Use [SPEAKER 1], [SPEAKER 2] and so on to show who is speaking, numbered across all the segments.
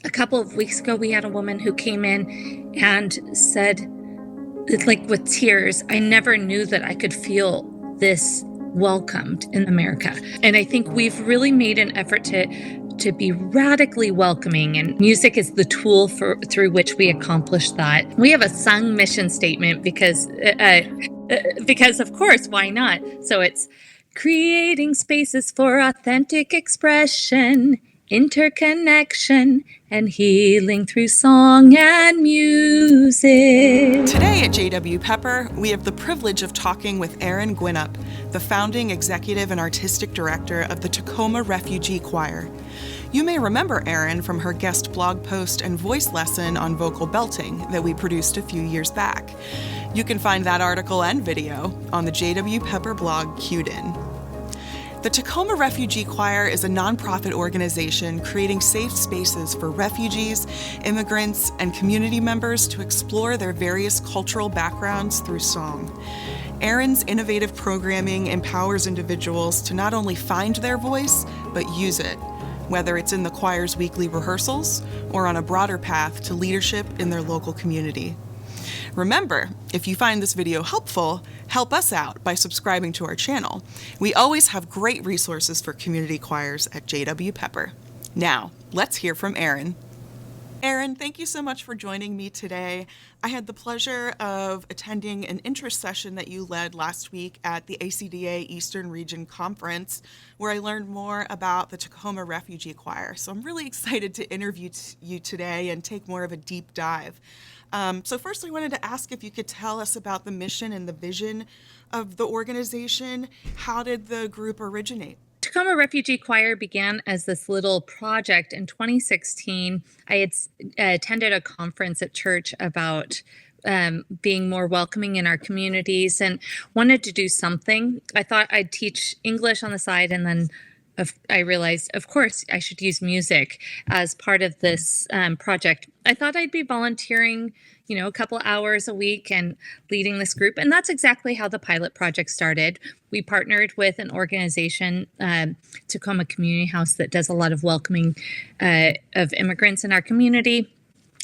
[SPEAKER 1] A couple of weeks ago, we had a woman who came in and said, like with tears, I never knew that I could feel this welcomed in America. And I think we've really made an effort to be radically welcoming, and music is the tool through which we accomplish that. We have a sung mission statement because of course, why not? So it's creating spaces for authentic expression, interconnection, and healing through song and music.
[SPEAKER 2] Today at JW Pepper, we have the privilege of talking with Erin Gwinnett, the founding executive and artistic director of the Tacoma Refugee Choir. You may remember Erin from her guest blog post and voice lesson on vocal belting that we produced a few years back. You can find that article and video on the JW Pepper blog Queued In. The Tacoma Refugee Choir is a nonprofit organization creating safe spaces for refugees, immigrants, and community members to explore their various cultural backgrounds through song. Erin's innovative programming empowers individuals to not only find their voice, but use it, whether it's in the choir's weekly rehearsals or on a broader path to leadership in their local community. Remember, if you find this video helpful, help us out by subscribing to our channel. We always have great resources for community choirs at JW Pepper. Now, let's hear from Erin. Erin, thank you so much for joining me today. I had the pleasure of attending an interest session that you led last week at the ACDA Eastern Region Conference, where I learned more about the Tacoma Refugee Choir. So I'm really excited to interview you today and take more of a deep dive. So first I wanted to ask if you could tell us about the mission and the vision of the organization. How did the group originate?
[SPEAKER 1] Tacoma Refugee Choir began as this little project in 2016. I had attended a conference at church about being more welcoming in our communities and wanted to do something. I thought I'd teach English on the side, and then I realized, of course, I should use music as part of this project. I thought I'd be volunteering, a couple hours a week and leading this group. And that's exactly how the pilot project started. We partnered with an organization, Tacoma Community House, that does a lot of welcoming of immigrants in our community,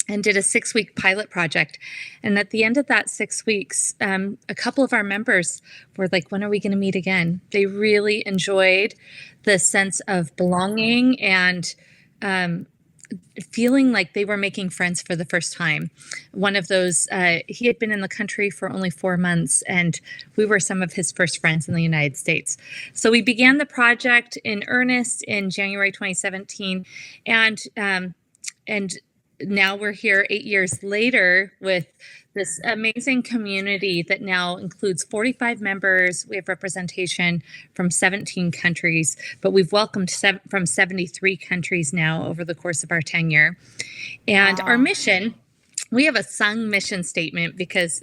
[SPEAKER 1] and did a 6-week pilot project. And at the end of that 6 weeks, a couple of our members were like, when are we going to meet again? They really enjoyed the sense of belonging and feeling like they were making friends for the first time. One of those, he had been in the country for only 4 months, and we were some of his first friends in the United States. So we began the project in earnest in January 2017, and now we're here 8 years later with this amazing community that now includes 45 members. We have representation from 17 countries, but we've welcomed from 73 countries now over the course of our tenure. And Our mission, we have a sung mission statement because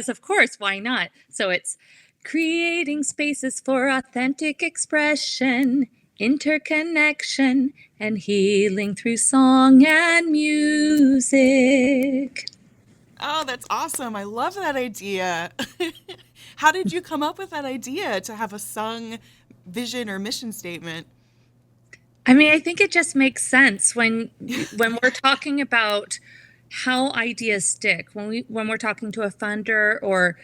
[SPEAKER 1] of course, why not? So it's creating spaces for authentic expression, interconnection, and healing through song and music.
[SPEAKER 2] Oh, that's awesome. I love that idea. How did you come up with that idea to have a sung vision or mission statement?
[SPEAKER 1] I mean, I think it just makes sense when we're talking about how ideas stick. When we're talking to a funder or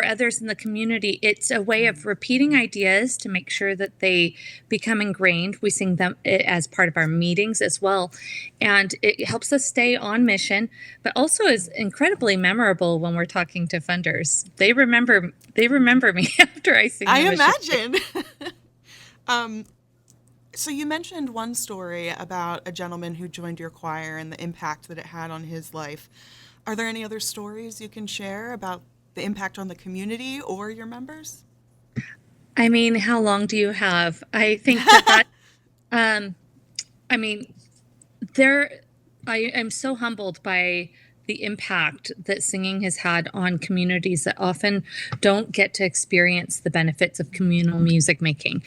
[SPEAKER 1] others in the community, it's a way of repeating ideas to make sure that they become ingrained. We sing them as part of our meetings as well. And it helps us stay on mission, but also is incredibly memorable when we're talking to funders. They remember me after I sing.
[SPEAKER 2] I imagine. So you mentioned one story about a gentleman who joined your choir and the impact that it had on his life. Are there any other stories you can share about the impact on the community or your members?
[SPEAKER 1] I mean, how long do you have? I think I'm so humbled by the impact that singing has had on communities that often don't get to experience the benefits of communal music making.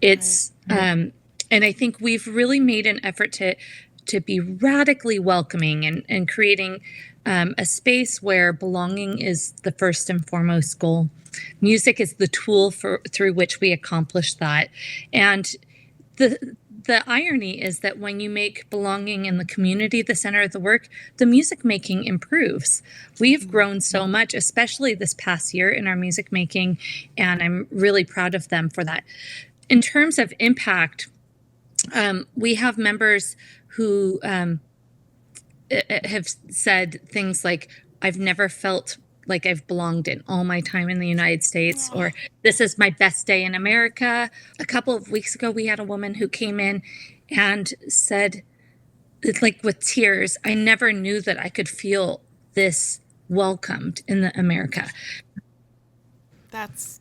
[SPEAKER 1] It's, and I think we've really made an effort to be radically welcoming and creating a space where belonging is the first and foremost goal. Music is the tool through which we accomplish that. And the irony is that when you make belonging in the community the center of the work, the music making improves. We've grown so much, especially this past year in our music making, and I'm really proud of them for that. In terms of impact, we have members who have said things like, I've never felt like I've belonged in all my time in the United States, or this is my best day in America. A couple of weeks ago, we had a woman who came in and said, like with tears, I never knew that I could feel this welcomed in America.
[SPEAKER 2] That's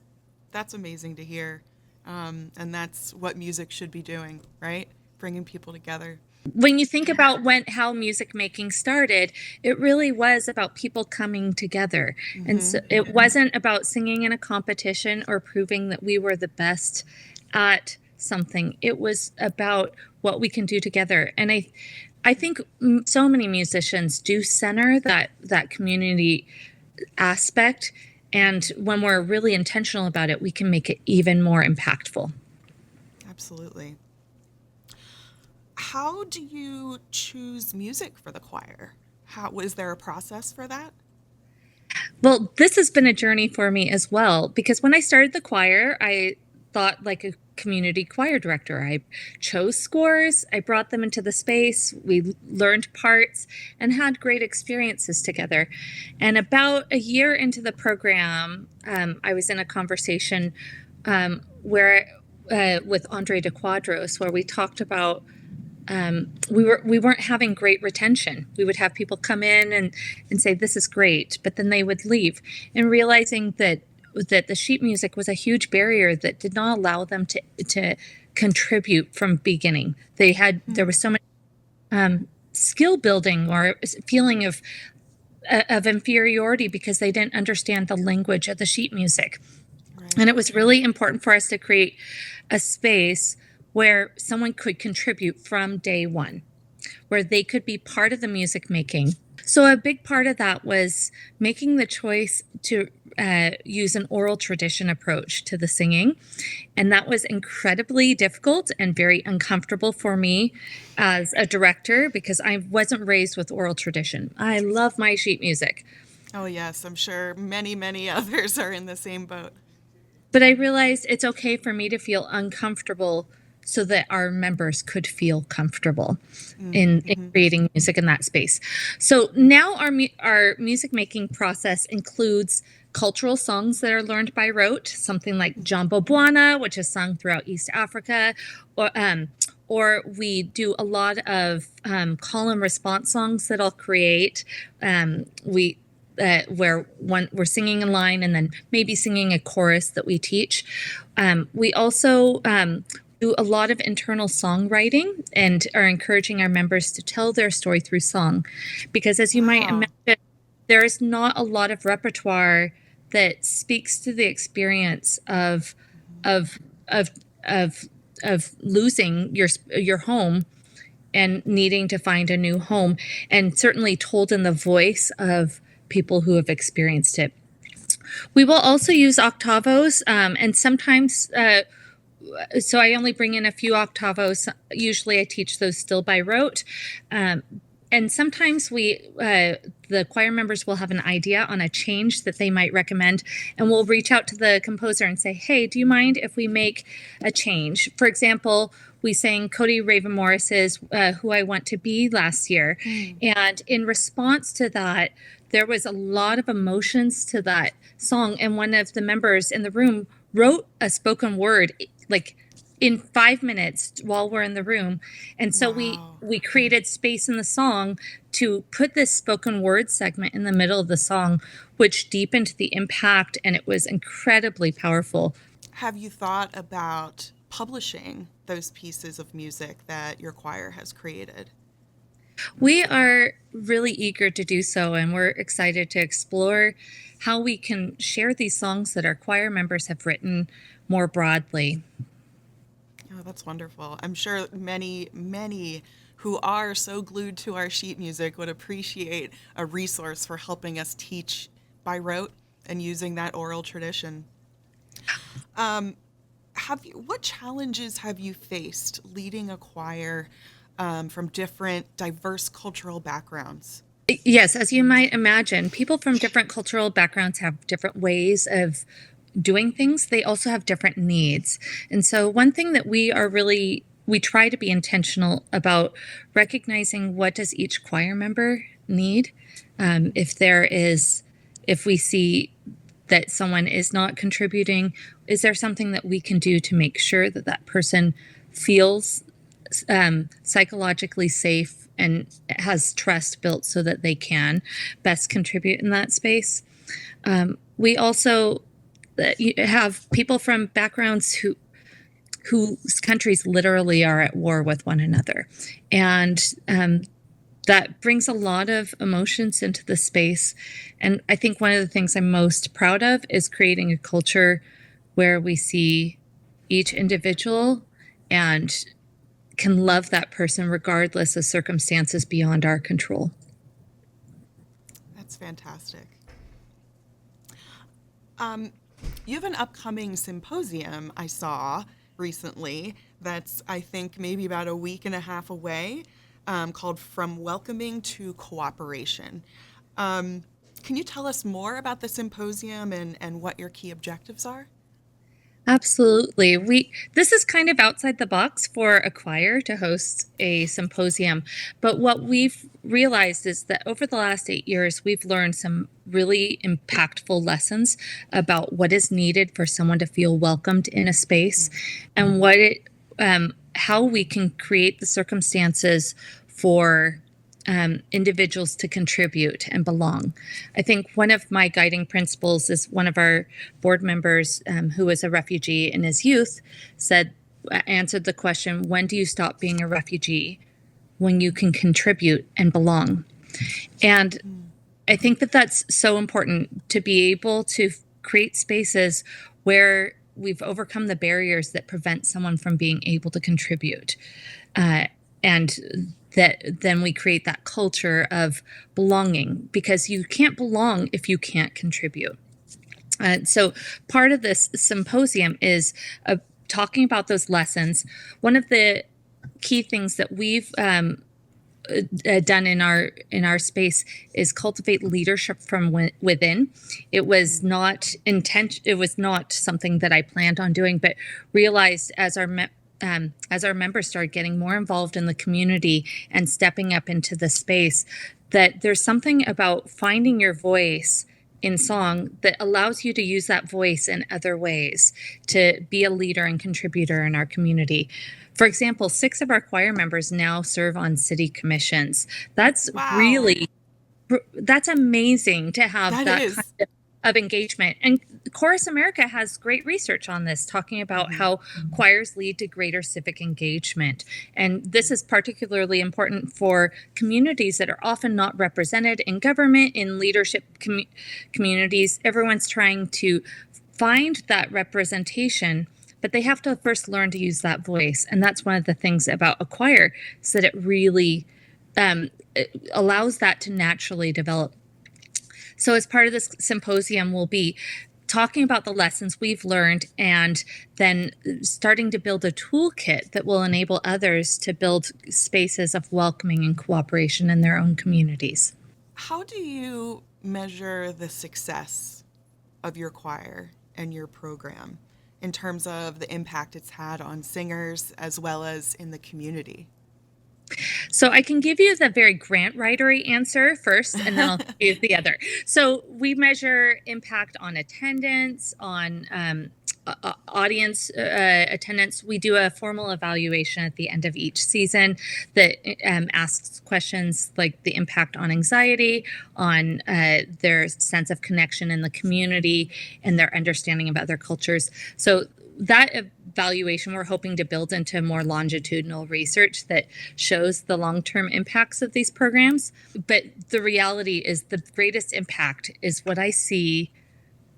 [SPEAKER 2] amazing to hear. And that's what music should be doing, right? Bringing people together.
[SPEAKER 1] When you think about how music making started, it really was about people coming together. And so it wasn't about singing in a competition or proving that we were the best at something. It was about what we can do together. And I think so many musicians do center that community aspect. And when we're really intentional about it, we can make it even more impactful.
[SPEAKER 2] Absolutely. How do you choose music for the choir? Was there a process for that?
[SPEAKER 1] Well, this has been a journey for me as well, because when I started the choir, I thought like a community choir director. I chose scores, I brought them into the space, we learned parts, and had great experiences together. And about a year into the program, I was in a conversation where with Andre de Quadros, where we talked about we weren't having great retention. We would have people come in and say, this is great, but then they would leave. And realizing that the sheet music was a huge barrier that did not allow them to contribute from beginning. There was so much skill building or feeling of inferiority because they didn't understand the language of the sheet music. Right. And it was really important for us to create a space where someone could contribute from day one, where they could be part of the music making. So a big part of that was making the choice to use an oral tradition approach to the singing. And that was incredibly difficult and very uncomfortable for me as a director, because I wasn't raised with oral tradition. I love my sheet music.
[SPEAKER 2] Oh, yes, I'm sure many, many others are in the same boat.
[SPEAKER 1] But I realized it's okay for me to feel uncomfortable so that our members could feel comfortable in creating music in that space. So now our music making process includes cultural songs that are learned by rote, something like Jambo Bwana, which is sung throughout East Africa, or we do a lot of call and response songs that I'll create. Where we're singing in line and then maybe singing a chorus that we teach. We also do a lot of internal songwriting and are encouraging our members to tell their story through song, because as you might imagine, there is not a lot of repertoire that speaks to the experience of losing your home and needing to find a new home, and certainly told in the voice of people who have experienced it. We will also use octavos, and sometimes so I only bring in a few octavos. Usually I teach those still by rote. And sometimes the choir members will have an idea on a change that they might recommend, and we'll reach out to the composer and say, hey, do you mind if we make a change? For example, we sang Cody Raven Morris's Who I Want to Be last year. And in response to that, there was a lot of emotions to that song. And one of the members in the room wrote a spoken word like in 5 minutes while we're in the room. And so we created space in the song to put this spoken word segment in the middle of the song, which deepened the impact, and it was incredibly powerful.
[SPEAKER 2] Have you thought about publishing those pieces of music that your choir has created?
[SPEAKER 1] We are really eager to do so, and we're excited to explore how we can share these songs that our choir members have written more broadly.
[SPEAKER 2] Oh, that's wonderful. I'm sure many, many who are so glued to our sheet music would appreciate a resource for helping us teach by rote and using that oral tradition. How what challenges have you faced leading a choir from different diverse cultural backgrounds?
[SPEAKER 1] Yes, as you might imagine, people from different cultural backgrounds have different ways of doing things. They also have different needs. And so one thing that we try to be intentional about recognizing what does each choir member need. If we see that someone is not contributing, is there something that we can do to make sure that that person feels psychologically safe and has trust built so that they can best contribute in that space? We also have people from backgrounds whose countries literally are at war with one another, and that brings a lot of emotions into the space. And I think one of the things I'm most proud of is creating a culture where we see each individual and can love that person regardless of circumstances beyond our control.
[SPEAKER 2] That's fantastic. You have an upcoming symposium I saw recently that's, I think, maybe about a week and a half away, called From Welcoming to Cooperation. Can you tell us more about the symposium and what your key objectives are?
[SPEAKER 1] Absolutely. This is kind of outside the box for a choir to host a symposium, but what we've realized is that over the last 8 years, we've learned some really impactful lessons about what is needed for someone to feel welcomed in a space, and how we can create the circumstances for individuals to contribute and belong. I think one of my guiding principles is one of our board members, who was a refugee in his youth, answered the question, when do you stop being a refugee? When you can contribute and belong. And I think that that's so important, to be able to create spaces where we've overcome the barriers that prevent someone from being able to contribute. And that then we create that culture of belonging, because you can't belong if you can't contribute. So part of this symposium is talking about those lessons. One of the key things that we've done in our space is cultivate leadership from within. It was not something that I planned on doing, but realized as our members started getting more involved in the community and stepping up into the space, that there's something about finding your voice in song that allows you to use that voice in other ways to be a leader and contributor in our community. For example, 6 of our choir members now serve on city commissions. That's
[SPEAKER 2] Wow.
[SPEAKER 1] that's amazing to have
[SPEAKER 2] That
[SPEAKER 1] that
[SPEAKER 2] is.
[SPEAKER 1] kind of engagement. And Chorus America has great research on this, talking about how choirs lead to greater civic engagement. And this is particularly important for communities that are often not represented in government, in leadership communities. Everyone's trying to find that representation, but they have to first learn to use that voice. And that's one of the things about a choir, is that it really it allows that to naturally develop. So as part of this symposium, we'll be talking about the lessons we've learned and then starting to build a toolkit that will enable others to build spaces of welcoming and cooperation in their own communities.
[SPEAKER 2] How do you measure the success of your choir and your program in terms of the impact it's had on singers as well as in the community?
[SPEAKER 1] So I can give you the very grant writery answer first, and then I'll give you the other. So we measure impact on attendance, on audience attendance. We do a formal evaluation at the end of each season that asks questions like the impact on anxiety, on their sense of connection in the community, and their understanding of other cultures. So that evaluation we're hoping to build into more longitudinal research that shows the long-term impacts of these programs. But the reality is the greatest impact is what I see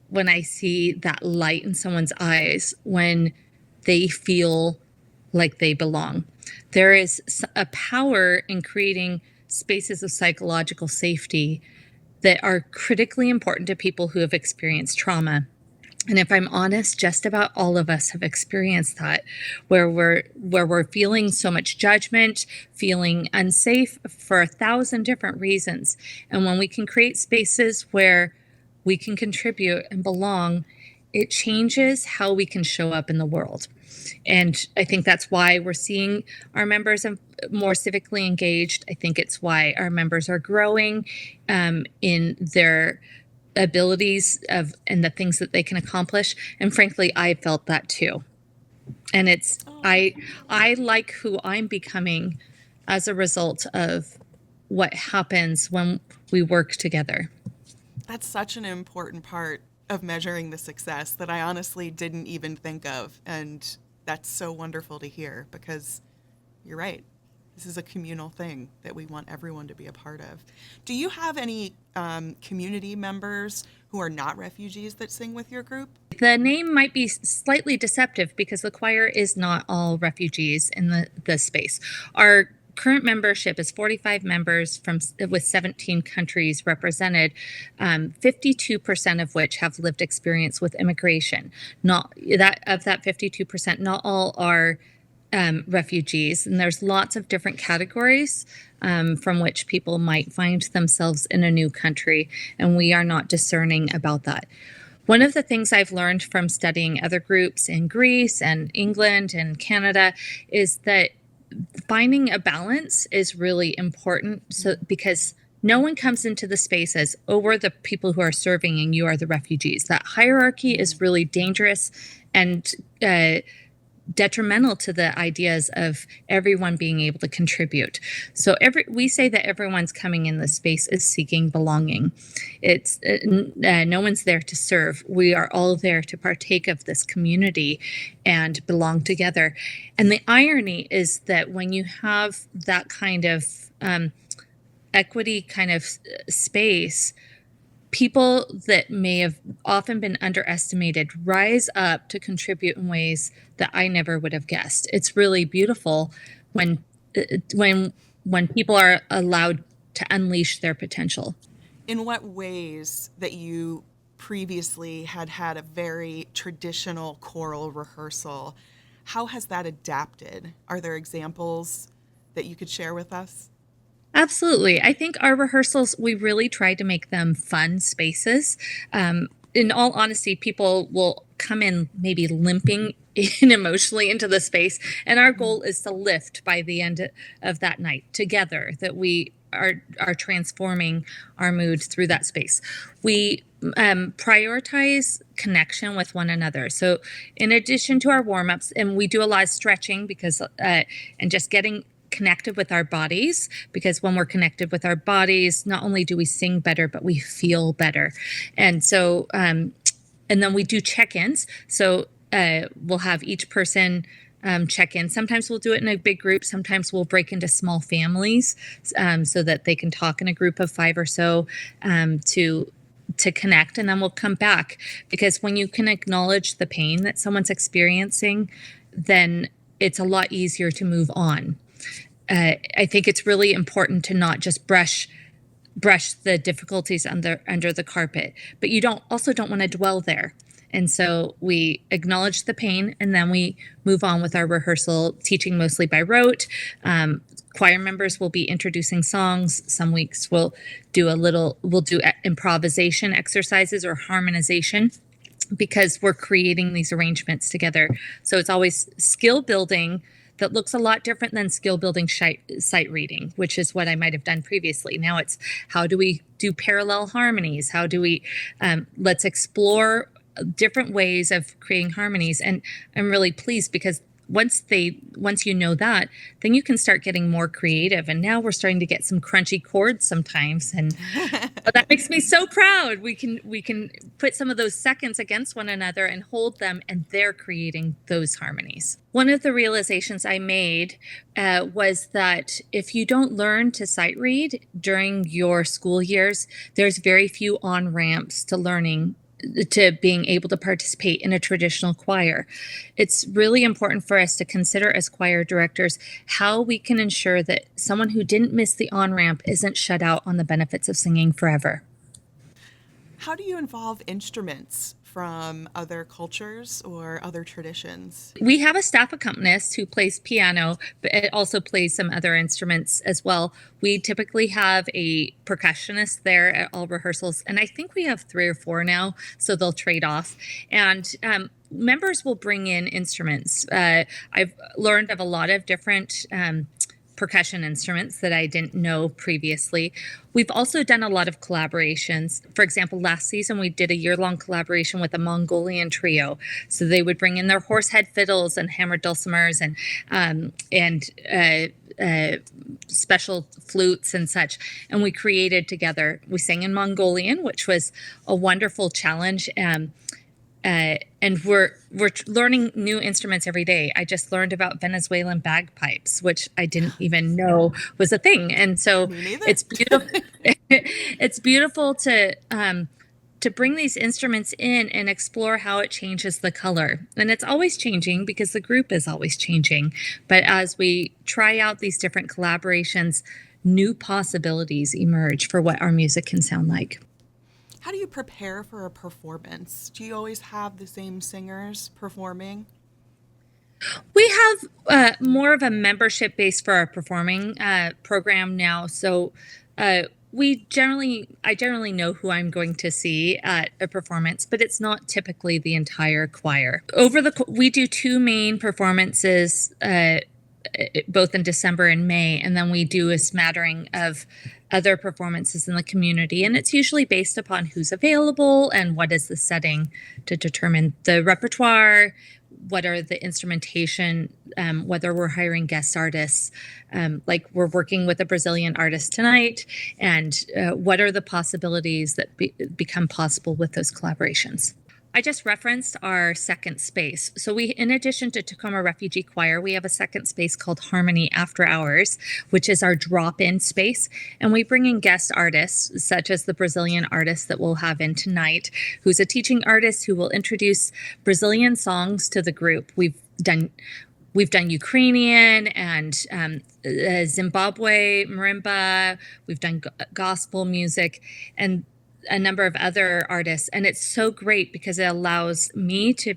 [SPEAKER 1] when I see that light in someone's eyes when they feel like they belong. There is a power in creating spaces of psychological safety that are critically important to people who have experienced trauma. And if I'm honest, just about all of us have experienced that, where we're feeling so much judgment, feeling unsafe for 1,000 different reasons. And when we can create spaces where we can contribute and belong, it changes how we can show up in the world. And I think that's why we're seeing our members more civically engaged. I think it's why our members are growing in their abilities of and the things that they can accomplish. And frankly, I felt that too. And I like who I'm becoming as a result of what happens when we work together.
[SPEAKER 2] That's such an important part of measuring the success that I honestly didn't even think of. And that's so wonderful to hear because you're right. This is a communal thing that we want everyone to be a part of. Do you have any community members who are not refugees that sing with your group?
[SPEAKER 1] The name might be slightly deceptive because the choir is not all refugees in the space. Our current membership is 45 members with 17 countries represented, 52% of which have lived experience with immigration. Not that of that 52%, not all are refugees, and there's lots of different categories from which people might find themselves in a new country, and we are not discerning about that. One of the things I've learned from studying other groups in Greece and England and Canada is that finding a balance is really important. So because no one comes into the space as, oh, we're the people who are serving and you are the refugees. That hierarchy is really dangerous and detrimental to the ideas of everyone being able to contribute. So we say that everyone's coming in this space is seeking belonging. It's no one's there to serve. We are all there to partake of this community and belong together. And the irony is that when you have that kind of equity kind of space, people that may have often been underestimated rise up to contribute in ways that I never would have guessed. It's really beautiful when people are allowed to unleash their potential.
[SPEAKER 2] In what ways that you previously had a very traditional choral rehearsal, how has that adapted? Are there examples that you could share with us?
[SPEAKER 1] Absolutely. I think our rehearsals, we really try to make them fun spaces. In all honesty, people will come in maybe limping in emotionally into the space. And our goal is to lift by the end of that night together, that we are transforming our mood through that space. We prioritize connection with one another. So in addition to our warm-ups, and we do a lot of stretching because and just getting connected with our bodies, because when we're connected with our bodies, not only do we sing better, but we feel better. And so and then we do check-ins. So we'll have each person check in. Sometimes we'll do it in a big group. Sometimes we'll break into small families so that they can talk in a group of 5 or so to connect, and then we'll come back. Because when you can acknowledge the pain that someone's experiencing, then it's a lot easier to move on. I think it's really important to not just brush the difficulties under the carpet, but you don't want to dwell there. And so we acknowledge the pain, and then we move on with our rehearsal, teaching mostly by rote. Choir members will be introducing songs. Some weeks we'll do improvisation exercises or harmonization, because we're creating these arrangements together. So it's always skill building that looks a lot different than skill building sight reading, which is what I might have done previously. Now it's, how do we do parallel harmonies? How do we, let's explore different ways of creating harmonies. And I'm really pleased because once you know that, then you can start getting more creative. And now we're starting to get some crunchy chords sometimes, and that makes me so proud. We can put some of those seconds against one another and hold them, and they're creating those harmonies. One of the realizations I made was that if you don't learn to sight read during your school years, there's very few on-ramps to being able to participate in a traditional choir. It's really important for us to consider as choir directors how we can ensure that someone who didn't miss the on-ramp isn't shut out on the benefits of singing forever.
[SPEAKER 2] How do you involve instruments from other cultures or other traditions?
[SPEAKER 1] We have a staff accompanist who plays piano, but it also plays some other instruments as well. We typically have a percussionist there at all rehearsals, and I think we have 3 or 4 now, so they'll trade off. And members will bring in instruments. I've learned of a lot of different percussion instruments that I didn't know previously. We've also done a lot of collaborations. For example, last season we did a year-long collaboration with a Mongolian trio. So they would bring in their horsehead fiddles and hammered dulcimers and special flutes and such. And we created together. We sang in Mongolian, which was a wonderful challenge. And we're learning new instruments every day. I just learned about Venezuelan bagpipes, which I didn't even know was a thing. And so it's beautiful. It's beautiful to bring these instruments in and explore how it changes the color. And it's always changing because the group is always changing. But as we try out these different collaborations, new possibilities emerge for what our music can sound like.
[SPEAKER 2] How do you prepare for a performance? Do you always have the same singers performing?
[SPEAKER 1] We have more of a membership base for our performing program now. So I generally know who I'm going to see at a performance, but it's not typically the entire choir. We do 2 main performances, both in December and May, and then we do a smattering of other performances in the community. And it's usually based upon who's available and what is the setting to determine the repertoire, what are the instrumentation, whether we're hiring guest artists, like we're working with a Brazilian artist tonight, and what are the possibilities that become possible with those collaborations. I just referenced our second space. So in addition to Tacoma Refugee Choir, we have a second space called Harmony After Hours, which is our drop-in space. And we bring in guest artists, such as the Brazilian artist that we'll have in tonight, who's a teaching artist who will introduce Brazilian songs to the group. We've done Ukrainian and Zimbabwe marimba. We've done gospel music and a number of other artists, and it's so great because it allows me to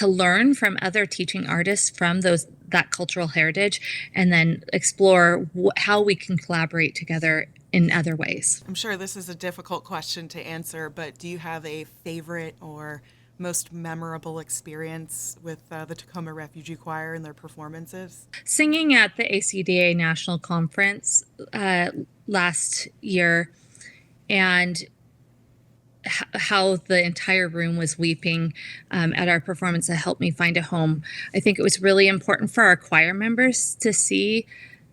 [SPEAKER 1] learn from other teaching artists from that cultural heritage, and then explore how we can collaborate together in other ways.
[SPEAKER 2] I'm sure this is a difficult question to answer, but do you have a favorite or most memorable experience with the Tacoma Refugee Choir and their performances?
[SPEAKER 1] Singing at the ACDA National Conference last year, and how the entire room was weeping at our performance that helped me find a home. I think it was really important for our choir members to see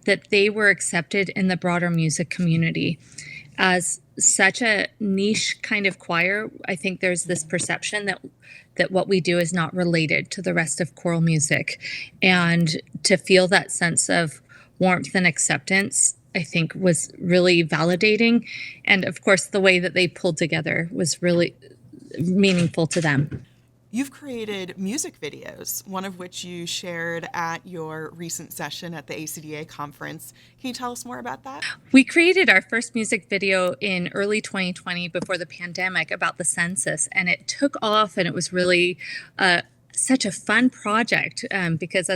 [SPEAKER 1] that they were accepted in the broader music community. As such a niche kind of choir, I think there's this perception that what we do is not related to the rest of choral music. And to feel that sense of warmth and acceptance, I think, was really validating. And of course, the way that they pulled together was really meaningful to them.
[SPEAKER 2] You've created music videos, one of which you shared at your recent session at the ACDA conference. Can you tell us more about that?
[SPEAKER 1] We created our first music video in early 2020 before the pandemic about the census, and it took off, and it was really such a fun project because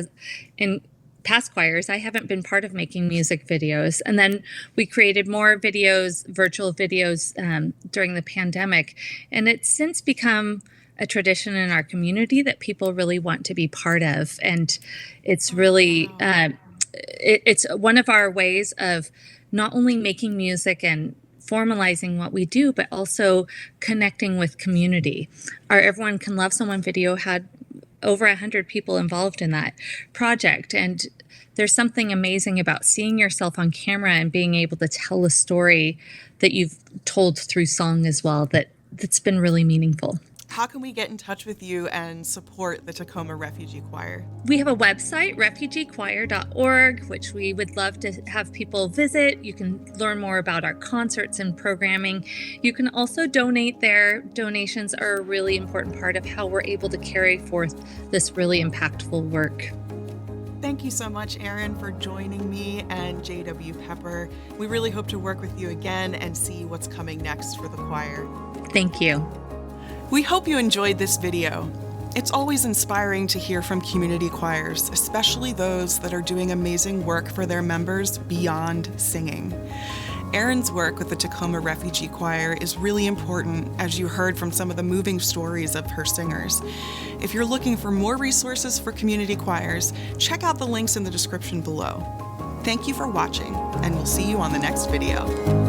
[SPEAKER 1] in past choirs, I haven't been part of making music videos. And then we created more videos, virtual videos during the pandemic. And it's since become a tradition in our community that people really want to be part of. And it's really, it's one of our ways of not only making music and formalizing what we do, but also connecting with community. Our Everyone Can Love Someone video had over 100 people involved in that project. And there's something amazing about seeing yourself on camera and being able to tell a story that you've told through song as well, that's been really meaningful.
[SPEAKER 2] How can we get in touch with you and support the Tacoma Refugee Choir?
[SPEAKER 1] We have a website, refugeechoir.org, which we would love to have people visit. You can learn more about our concerts and programming. You can also donate there. Donations are a really important part of how we're able to carry forth this really impactful work.
[SPEAKER 2] Thank you so much, Erin, for joining me and J.W. Pepper. We really hope to work with you again and see what's coming next for the choir.
[SPEAKER 1] Thank you.
[SPEAKER 2] We hope you enjoyed this video. It's always inspiring to hear from community choirs, especially those that are doing amazing work for their members beyond singing. Erin's work with the Tacoma Refugee Choir is really important, as you heard from some of the moving stories of her singers. If you're looking for more resources for community choirs, check out the links in the description below. Thank you for watching, and we'll see you on the next video.